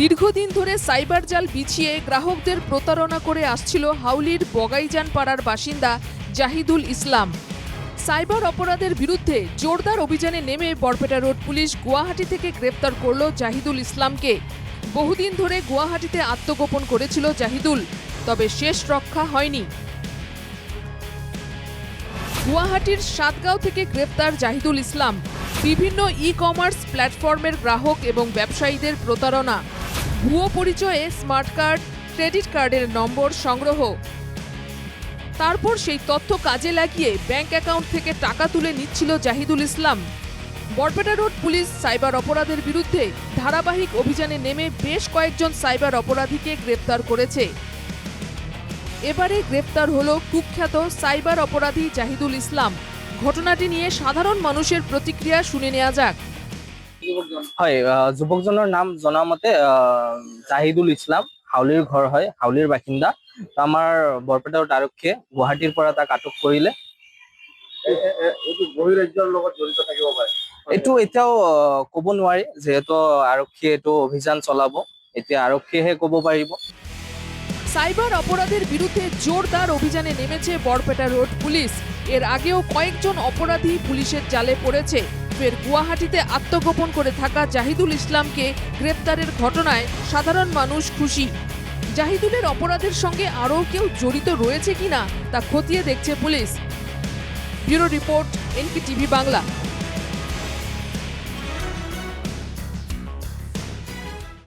দীর্ঘদিন ধরে সাইবার জাল বিছিয়ে গ্রাহকদের প্রতারণা করে আসছিল হাউলির বগাইজান পাড়ার বাসিন্দা জাহিদুল ইসলাম। সাইবার অপরাধের বিরুদ্ধে জোরদার অভিযানে নেমে বরপেটা রোড পুলিশ গুয়াহাটি থেকে গ্রেপ্তার করল জাহিদুল ইসলামকে। বহুদিন ধরে গুয়াহাটিতে আত্মগোপন করেছিল জাহিদুল, তবে শেষ রক্ষা হয়নি। গুয়াহাটির সাতগাঁও থেকে গ্রেপ্তার জাহিদুল ইসলাম বিভিন্ন ই-কমার্স প্ল্যাটফর্মের গ্রাহক এবং ব্যবসায়ীদের প্রতারণা, ভুয়ো পরিচয়ে স্মার্ট কার্ড, ক্রেডিট কার্ডের নম্বর সংগ্রহ, তারপর সেই তথ্য কাজে লাগিয়ে ব্যাংক অ্যাকাউন্ট থেকে টাকা তুলে নিচ্ছিল জাহিদুল ইসলাম। বরপেটা রোড পুলিশ সাইবার অপরাধের বিরুদ্ধে ধারাবাহিক অভিযানে নেমে বেশ কয়েকজন সাইবার অপরাধীকে গ্রেপ্তার করেছে। এবারে গ্রেপ্তার হলো কুখ্যাত সাইবার অপরাধী জাহিদুল ইসলাম। ঘটনাটি নিয়ে সাধারণ মানুষের প্রতিক্রিয়া শুনে নেওয়া যাক। হয়, যুৱকজনৰ নাম জনা মতে জাহিদুল ইছলাম, হাউলিৰ ঘৰ হয়, হাউলিৰ বাসিন্দা। তো আমাৰ বৰপেটা ৰোড আৰক্ষীয়ে গুৱাহাটীৰ পৰা তাক আটক কৰিলে। এইটো বহিৰাজ্যৰ লগত জড়িত থাকিব পাৰে, এইটো এতিয়াও ক'ব নোৱাৰি, যিহেতু আৰক্ষীয়ে এইটো অভিযান চলাব, এতিয়া আৰক্ষীয়েহে ক'ব পাৰিব। সাইবার অপরাধের বিরুদ্ধে জোরদার অভিযানে নেমেছে বরপেটা রোড পুলিশ। এর আগেও কয়েকজন অপরাধী পুলিশের জালে পড়েছে। ফের গুয়াহাটিতে আত্মগোপন করে থাকা জাহিদুল ইসলামকে গ্রেপ্তারের ঘটনায় সাধারণ মানুষ খুশি। জাহিদুলের অপরাধের সঙ্গে আরও কেউ জড়িত রয়েছে কিনা তা খতিয়ে দেখছে পুলিশ। Bureau report, NDTV Bangla.